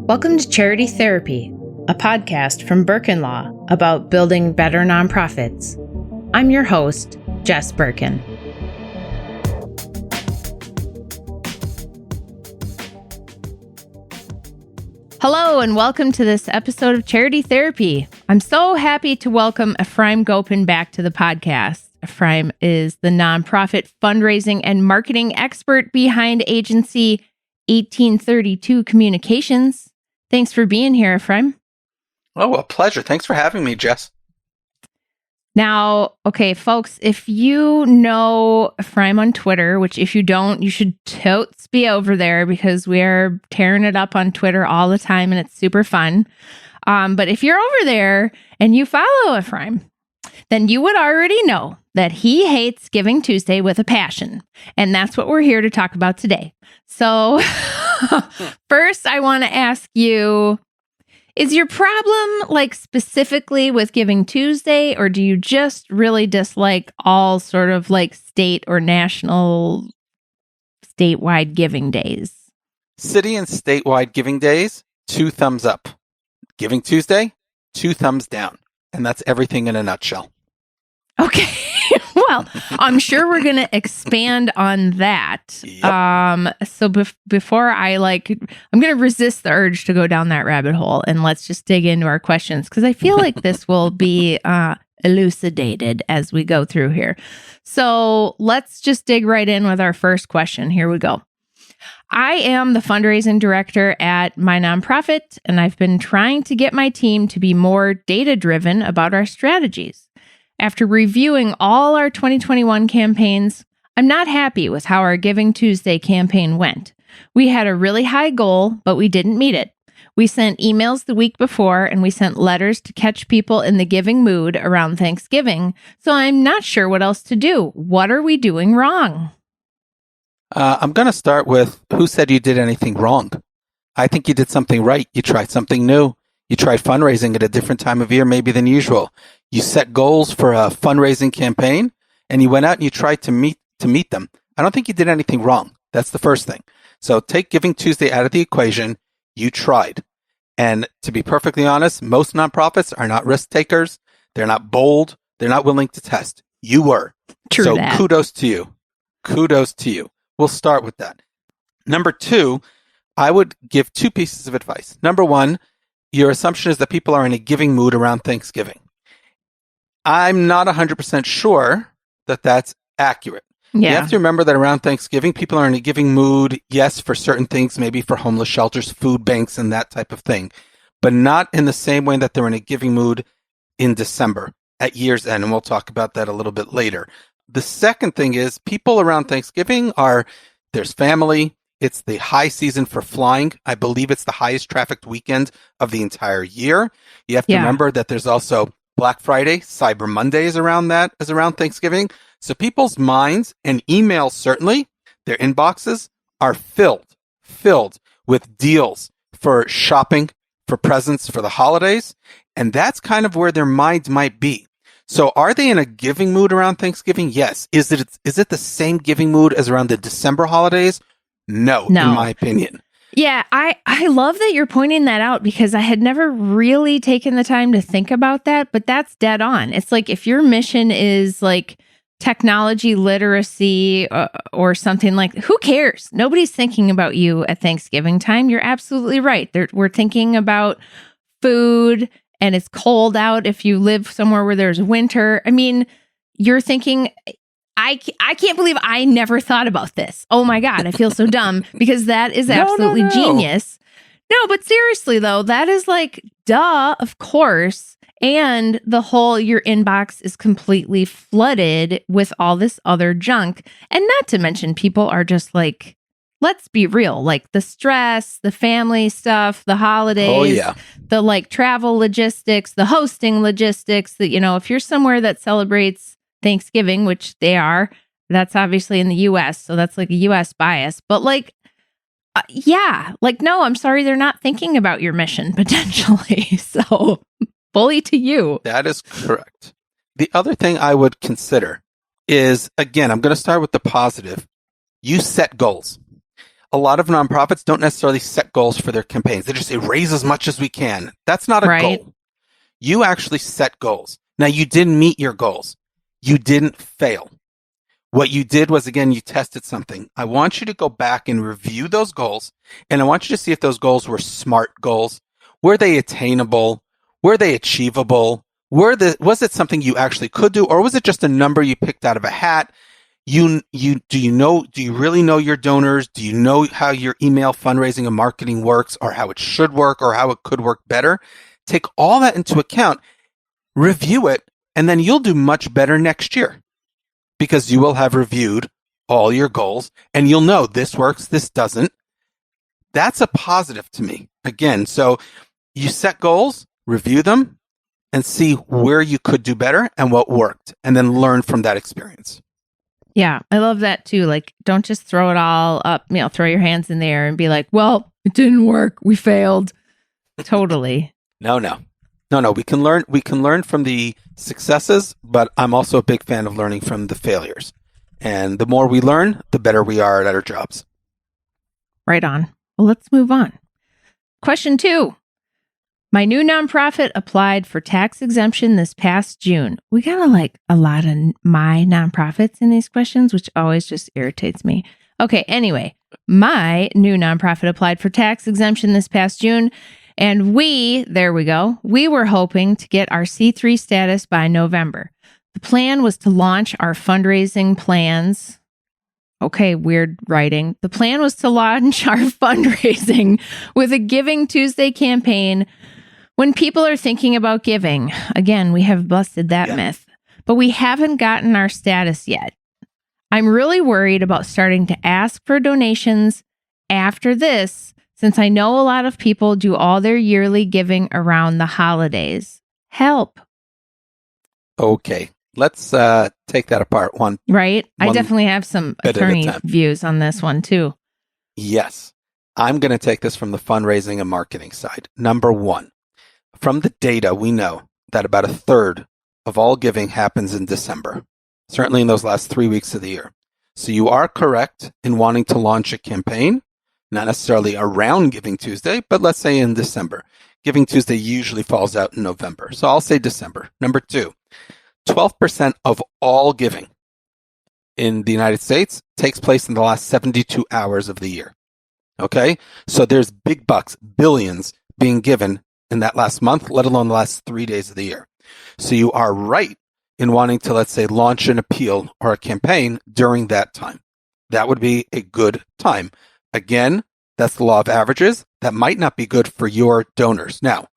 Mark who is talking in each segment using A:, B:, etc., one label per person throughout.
A: Welcome to Charity Therapy, a podcast from Birkin Law about building better nonprofits. I'm your host, Jess Birkin. Hello and welcome to this episode of Charity Therapy. I'm so happy to welcome Ephraim Gopin back to the podcast. Ephraim is the nonprofit fundraising and marketing expert behind agency 1832 Communications. Thanks for being here, Ephraim.
B: Oh, a pleasure. Thanks for having me, Jess.
A: Now, okay, folks, if you know Ephraim on Twitter, which if you don't, you should totes be over there because we are tearing it up on Twitter all the time and it's super fun. But if you're over there and you follow Ephraim, then you would already know that he hates Giving Tuesday with a passion. And that's what we're here to talk about today. So first, I want to ask you, is your problem like specifically with Giving Tuesday, or do you just really dislike all sort of like state or national statewide giving days?
B: City and statewide giving days, 2 thumbs up. Giving Tuesday, 2 thumbs down. And that's everything in a nutshell.
A: Okay. Well, I'm sure we're going to expand on that. Yep. So before I'm going to resist the urge to go down that rabbit hole, and let's just dig into our questions because I feel like this will be elucidated as we go through here. So let's just dig right in with our first question. Here we go. I am the fundraising director at my nonprofit, and I've been trying to get my team to be more data-driven about our strategies. After reviewing all our 2021 campaigns, I'm not happy with how our Giving Tuesday campaign went. We had a really high goal, but we didn't meet it. We sent emails the week before, and we sent letters to catch people in the giving mood around Thanksgiving, so I'm not sure what else to do. What are we doing wrong?
B: I'm going to start with who said you did anything wrong. I think you did something right. You tried something new. You tried fundraising at a different time of year maybe than usual. You set goals for a fundraising campaign, and you went out and you tried to meet them. I don't think you did anything wrong. That's the first thing. So take Giving Tuesday out of the equation. You tried. And to be perfectly honest, most nonprofits are not risk takers. They're not bold. They're not willing to test. You were.
A: True
B: so
A: that.
B: Kudos to you. Kudos to you. We'll start with that. Number 2, I would give 2 pieces of advice. Number 1, your assumption is that people are in a giving mood around Thanksgiving. I'm not 100% sure that that's accurate.
A: Yeah.
B: You have to remember that around Thanksgiving, people are in a giving mood, yes, for certain things, maybe for homeless shelters, food banks, and that type of thing, but not in the same way that they're in a giving mood in December at year's end, and we'll talk about that a little bit later. The second thing is people around Thanksgiving there's family. It's the high season for flying. I believe it's the highest trafficked weekend of the entire year. You have to remember that there's also Black Friday, Cyber Monday is around Thanksgiving. So people's minds and emails, certainly, their inboxes are filled with deals for shopping, for presents, for the holidays. And that's kind of where their minds might be. So are they in a giving mood around Thanksgiving? Yes. Is it the same giving mood as around the December holidays? No, in my opinion.
A: Yeah, I love that you're pointing that out because I had never really taken the time to think about that, but that's dead on. It's like if your mission is like technology literacy or something like, who cares? Nobody's thinking about you at Thanksgiving time. You're absolutely right. We're thinking about food, and it's cold out if you live somewhere where there's winter. I mean, you're thinking, I can't believe I never thought about this. Oh my God, I feel so dumb because that is absolutely genius. No, but seriously though, that is like, duh, of course. And your inbox is completely flooded with all this other junk. And not to mention people are just like, let's be real, like the stress, the family stuff, the holidays, the like travel logistics, the hosting logistics that, if you're somewhere that celebrates Thanksgiving, which they are, that's obviously in the US. So that's like a US bias, but no, I'm sorry. They're not thinking about your mission potentially. So fully to you.
B: That is correct. The other thing I would consider is, again, I'm going to start with the positive. You set goals. a lot of nonprofits don't necessarily set goals for their campaigns. They just say, raise as much as we can. That's not a goal. You actually set goals. Now, you didn't meet your goals. You didn't fail. What you did was, again, you tested something. I want you to go back and review those goals, and I want you to see if those goals were SMART goals. Were they attainable? Were they achievable? Was it something you actually could do, or was it just a number you picked out of a hat? Do you really know your donors? Do you know how your email fundraising and marketing works, or how it should work, or how it could work better? Take all that into account, review it, and then you'll do much better next year because you will have reviewed all your goals and you'll know this works, this doesn't. That's a positive to me. Again, so you set goals, review them, and see where you could do better and what worked, and then learn from that experience.
A: Yeah, I love that too. Like, don't just throw it all up, throw your hands in the air and be like, well, it didn't work. We failed. Totally.
B: No. We can learn from the successes, but I'm also a big fan of learning from the failures. And the more we learn, the better we are at our jobs.
A: Right on. Well, let's move on. Question 2. My new nonprofit applied for tax exemption this past June. We got a lot of my nonprofits in these questions, which always just irritates me. Okay, anyway, my new nonprofit applied for tax exemption this past June, and we were hoping to get our C3 status by November. The plan was to launch our fundraising plans. Okay, weird writing. The plan was to launch our fundraising with a Giving Tuesday campaign when people are thinking about giving. Again, we have busted that myth, but we haven't gotten our status yet. I'm really worried about starting to ask for donations after this, since I know a lot of people do all their yearly giving around the holidays. Help.
B: Okay, let's take that apart one.
A: Right? I definitely have some attorney views on this one too.
B: Yes. I'm going to take this from the fundraising and marketing side. Number one, from the data, we know that about a third of all giving happens in December, certainly in those last 3 weeks of the year. So you are correct in wanting to launch a campaign, not necessarily around Giving Tuesday, but let's say in December. Giving Tuesday usually falls out in November. So I'll say December. Number 2, 12% of all giving in the United States takes place in the last 72 hours of the year. Okay? So there's big bucks, billions being given in that last month, let alone the last 3 days of the year. So you are right in wanting to, let's say, launch an appeal or a campaign during that time. That would be a good time. Again, that's the law of averages. That might not be good for your donors. Now,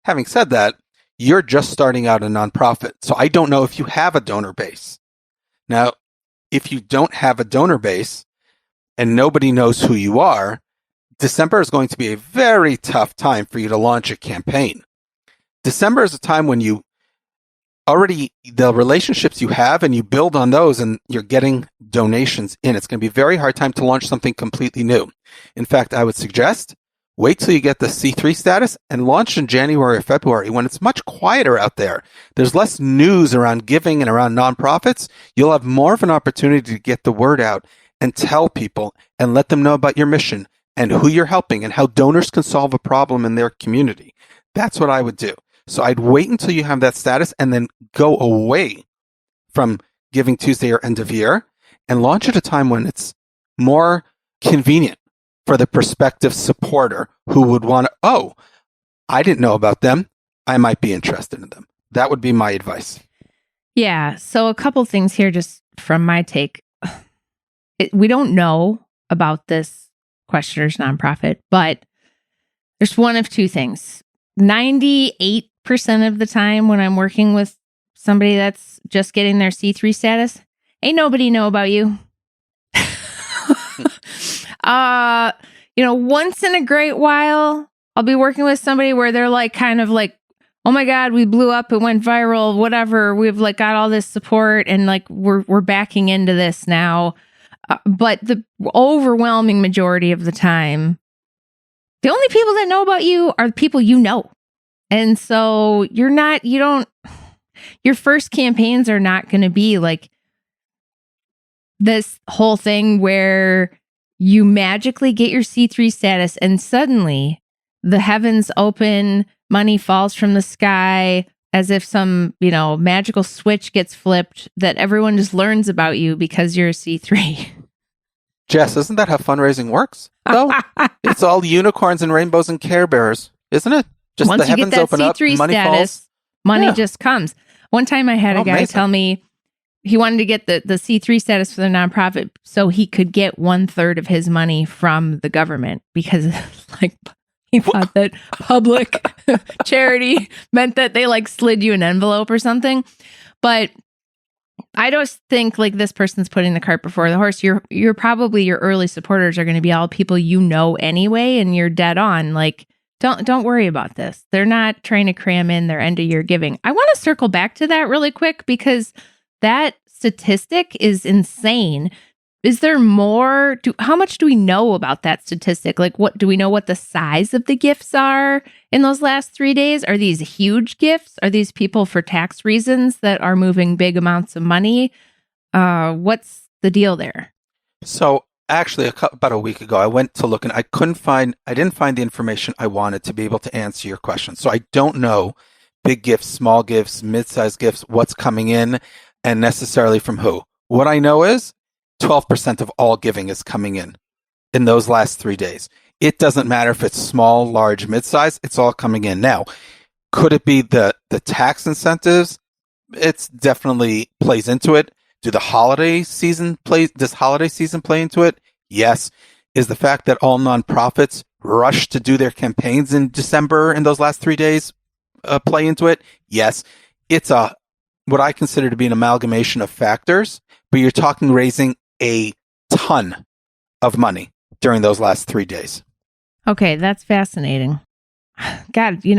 B: having said that, you're just starting out a nonprofit. So I don't know if you have a donor base. Now, if you don't have a donor base and nobody knows who you are, December is going to be a very tough time for you to launch a campaign. December is a time when you already, the relationships you have, and you build on those and you're getting donations in. It's going to be a very hard time to launch something completely new. In fact, I would suggest wait till you get the C3 status and launch in January or February when it's much quieter out there. There's less news around giving and around nonprofits. You'll have more of an opportunity to get the word out and tell people and let them know about your mission and who you're helping and how donors can solve a problem in their community. That's what I would do. So I'd wait until you have that status and then go away from Giving Tuesday or end of year and launch at a time when it's more convenient for the prospective supporter who would want to, oh, I didn't know about them. I might be interested in them. That would be my advice.
A: Yeah. So a couple things here just from my take. We don't know about this questioner's nonprofit, but there's one of two things. 98% of the time when I'm working with somebody that's just getting their C3 status, ain't nobody know about you. Once in a great while, I'll be working with somebody where they're kind of like, oh my God, we blew up, it went viral, whatever. We've got all this support and we're backing into this now. But the overwhelming majority of the time, the only people that know about you are the people you know. And so your first campaigns are not going to be like this whole thing where you magically get your C3 status and suddenly the heavens open, money falls from the sky as if some, magical switch gets flipped that everyone just learns about you because you're a C3.
B: Jess, isn't that how fundraising works? Though it's all unicorns and rainbows and Care Bears, isn't it? Just
A: once
B: the
A: you
B: heavens
A: get that
B: open
A: C3
B: up, money
A: status,
B: falls.
A: money just comes. One time I had a guy
B: amazing.
A: tell me he wanted to get the C3 status for the nonprofit so he could get 1/3 of his money from the government because he thought that public charity meant that they slid you an envelope or something. But I don't think this person's putting the cart before the horse. You're probably, your early supporters are going to be all people anyway, and you're dead on. Don't worry about this. They're not trying to cram in their end of year giving. I want to circle back to that really quick because that statistic is insane. Is there more? How much do we know about that statistic? What do we know what the size of the gifts are in those last 3 days? Are these huge gifts? Are these people for tax reasons that are moving big amounts of money? What's the deal there?
B: So actually, about a week ago, I went to look and I didn't find the information I wanted to be able to answer your question. So I don't know big gifts, small gifts, mid-sized gifts, what's coming in and necessarily from who. What I know is 12% of all giving is coming in those last 3 days. It doesn't matter if it's small, large, mid-size, it's all coming in. Now, could it be the tax incentives? It's definitely plays into it. Does holiday season play into it? Yes. Is the fact that all nonprofits rush to do their campaigns in December in those last 3 days play into it? Yes. It's what I consider to be an amalgamation of factors, but you're talking raising a ton of money during those last 3 days.
A: Okay, that's fascinating. God, you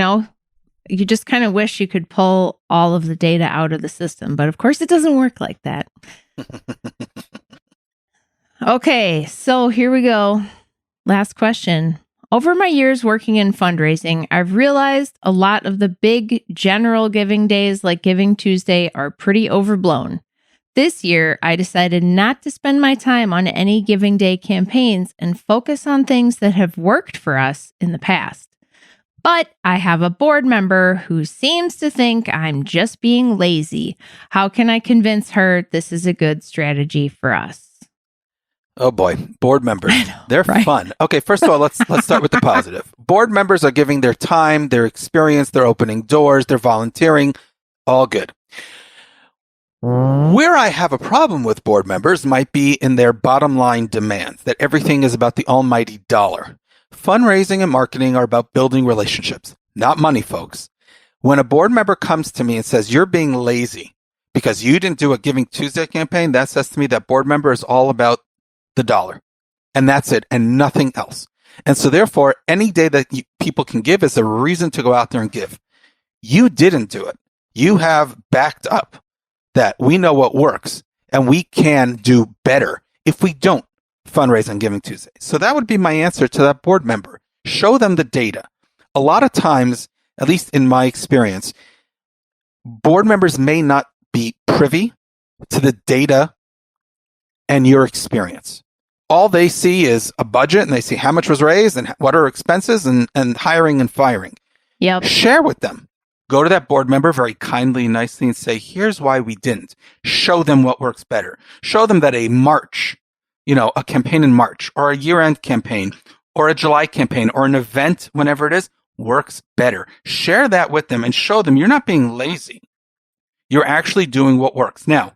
A: just kind of wish you could pull all of the data out of the system, but of course it doesn't work like that. Okay, so here we go. Last question. Over my years working in fundraising, I've realized a lot of the big general giving days like Giving Tuesday are pretty overblown. This year, I decided not to spend my time on any Giving Day campaigns and focus on things that have worked for us in the past. But I have a board member who seems to think I'm just being lazy. How can I convince her this is a good strategy for us?
B: Oh boy, board members. They're
A: right?
B: Fun. Okay, first of all, let's start with the positive. Board members are giving their time, their experience, they're opening doors, they're volunteering. All good. Where I have a problem with board members might be in their bottom line demands, that everything is about the almighty dollar. Fundraising and marketing are about building relationships, not money, folks. When a board member comes to me and says, you're being lazy because you didn't do a Giving Tuesday campaign, that says to me that board member is all about the dollar. And that's it, and nothing else. And so therefore, any day that people can give is a reason to go out there and give. You didn't do it. You have backed up that we know what works, and we can do better if we don't fundraise on Giving Tuesday. So that would be my answer to that board member. Show them the data. A lot of times, at least in my experience, board members may not be privy to the data and your experience. All they see is a budget, and they see how much was raised and what are expenses and hiring and firing.
A: Yep.
B: Share with them. Go to that board member very kindly and nicely and say, here's why we didn't. Show them what works better. Show them that a March, a campaign in March or a year-end campaign or a July campaign or an event, whenever it is, works better. Share that with them and show them you're not being lazy. You're actually doing what works. Now,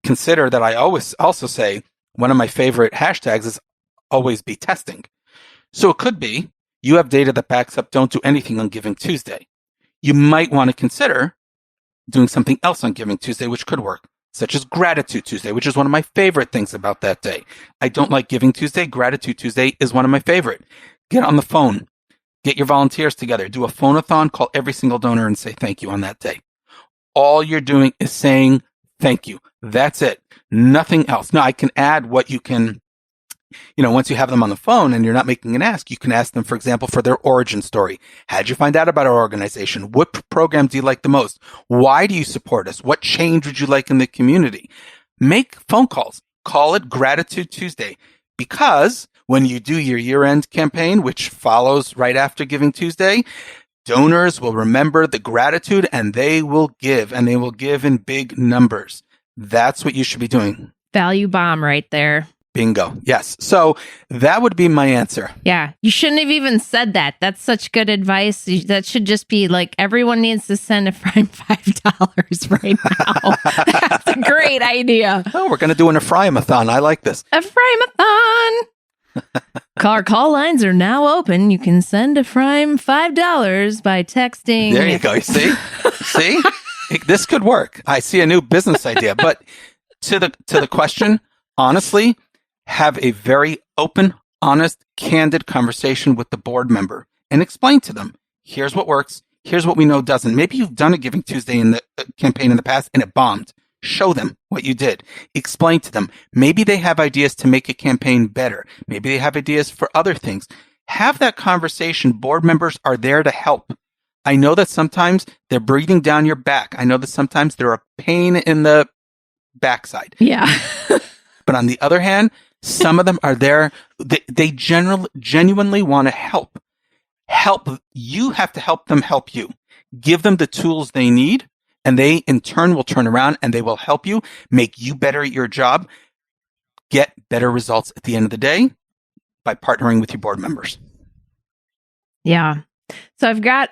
B: consider that I always also say one of my favorite hashtags is always be testing. So it could be you have data that backs up don't do anything on Giving Tuesday. You might want to consider doing something else on Giving Tuesday, which could work, such as Gratitude Tuesday, which is one of my favorite things about that day. I don't like Giving Tuesday. Gratitude Tuesday is one of my favorite. Get on the phone. Get your volunteers together. Do a phone-a-thon. Call every single donor and say thank you on that day. All you're doing is saying thank you. That's it. Nothing else. Now, I can add what you can, once you have them on the phone and you're not making an ask, you can ask them, for example, for their origin story. How'd you find out about our organization? What program do you like the most? Why do you support us? What change would you like in the community? Make phone calls. call it Gratitude Tuesday, because when you do your year-end campaign, which follows right after Giving Tuesday, donors will remember the gratitude and they will give in big numbers. That's what you should be doing.
A: Value bomb right there.
B: Bingo. Yes. So that would be my answer.
A: Yeah. You shouldn't have even said that. That's such good advice. That should just be like, everyone needs to send Ephraim $5 right now. That's a great idea.
B: Oh, we're going to do an Ephraim-A-Thon. I like this.
A: Ephraim-A-Thon. Our call lines are now open. You can send Ephraim $5 by texting.
B: There you go. You see? See? This could work. I see a new business idea. But to the question, honestly, have a very open, honest, candid conversation with the board member and explain to them, here's what works, here's what we know doesn't. Maybe you've done a Giving Tuesday in the campaign in the past and it bombed. Show them what you did. Explain to them. Maybe they have ideas to make a campaign better. Maybe they have ideas for other things. Have that conversation. Board members are there to help. I know that sometimes they're breathing down your back. I know that sometimes they're a pain in the backside.
A: Yeah.
B: But on the other hand, some of them are there. They genuinely want to help. You have to help them help you. Give them the tools they need, and they in turn will turn around and they will help you, make you better at your job, get better results at the end of the day by partnering with your board members.
A: Yeah. So I've got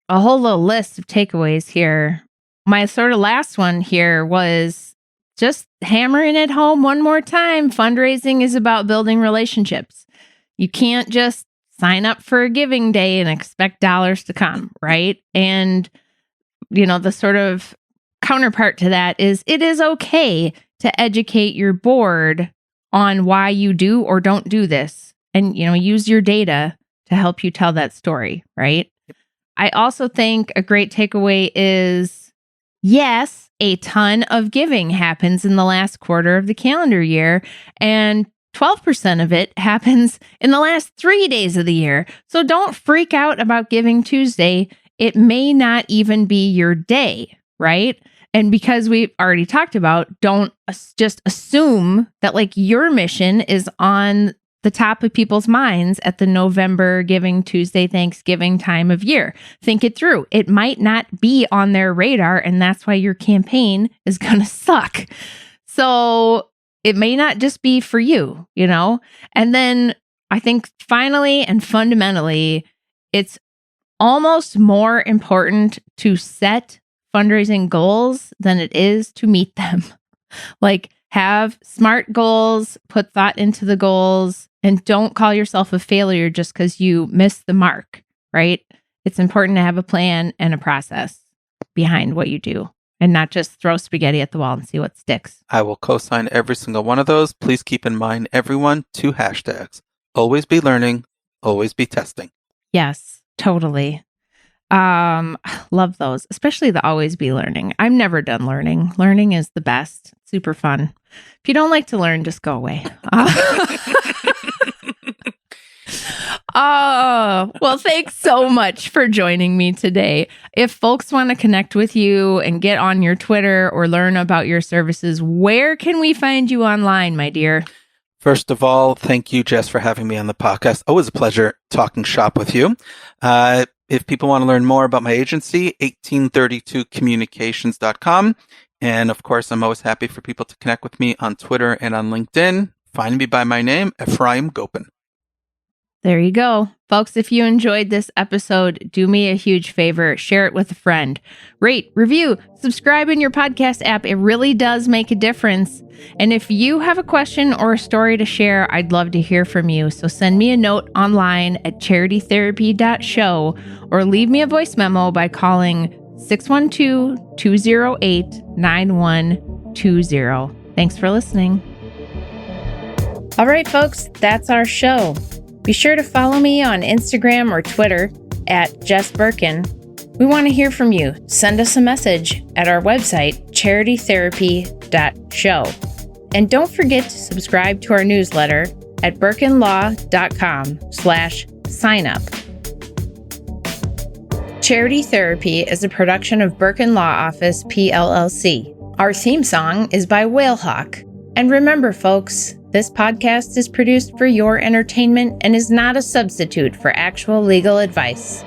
A: a whole little list of takeaways here. My sort of last one here was just hammering it home one more time. Fundraising is about building relationships. You can't just sign up for a giving day and expect dollars to come, right? And, the sort of counterpart to that is it is okay to educate your board on why you do or don't do this and, use your data to help you tell that story, right? I also think a great takeaway is, yes, a ton of giving happens in the last quarter of the calendar year, and 12% of it happens in the last 3 days of the year. So don't freak out about Giving Tuesday. It may not even be your day, right? And because we've already talked about, don't just assume that your mission is on the top of people's minds at the November Giving Tuesday, Thanksgiving time of year. Think it through. It might not be on their radar, and that's why your campaign is going to suck. So it may not just be for you, And then I think finally and fundamentally, it's almost more important to set fundraising goals than it is to meet them. Have smart goals, put thought into the goals, and don't call yourself a failure just because you missed the mark, right? It's important to have a plan and a process behind what you do and not just throw spaghetti at the wall and see what sticks.
B: I will co-sign every single one of those. Please keep in mind, everyone, 2 hashtags. Always be learning, always be testing.
A: Yes, totally. Love those, especially the always be learning. I'm never done learning. Learning is the best. Super fun. If you don't like to learn, just go away. Well, thanks so much for joining me today. If folks want to connect with you and get on your Twitter or learn about your services, where can we find you online, my dear?
B: First of all, thank you, Jess, for having me on the podcast. Always a pleasure talking shop with you. If people want to learn more about my agency, 1832communications.com. And of course, I'm always happy for people to connect with me on Twitter and on LinkedIn. Find me by my name, Ephraim Gopin.
A: There you go. Folks, if you enjoyed this episode, do me a huge favor. Share it with a friend. Rate, review, subscribe in your podcast app. It really does make a difference. And if you have a question or a story to share, I'd love to hear from you. So send me a note online at charitytherapy.show or leave me a voice memo by calling 612-208-9120. Thanks for listening. All right, folks, that's our show. Be sure to follow me on Instagram or Twitter at Jess Birkin. We want to hear from you. Send us a message at our website, charitytherapy.show. And don't forget to subscribe to our newsletter at birkinlaw.com/signup. Charity Therapy is a production of Birkin Law Office, PLLC. Our theme song is by Whalehawk. And remember, folks, this podcast is produced for your entertainment and is not a substitute for actual legal advice.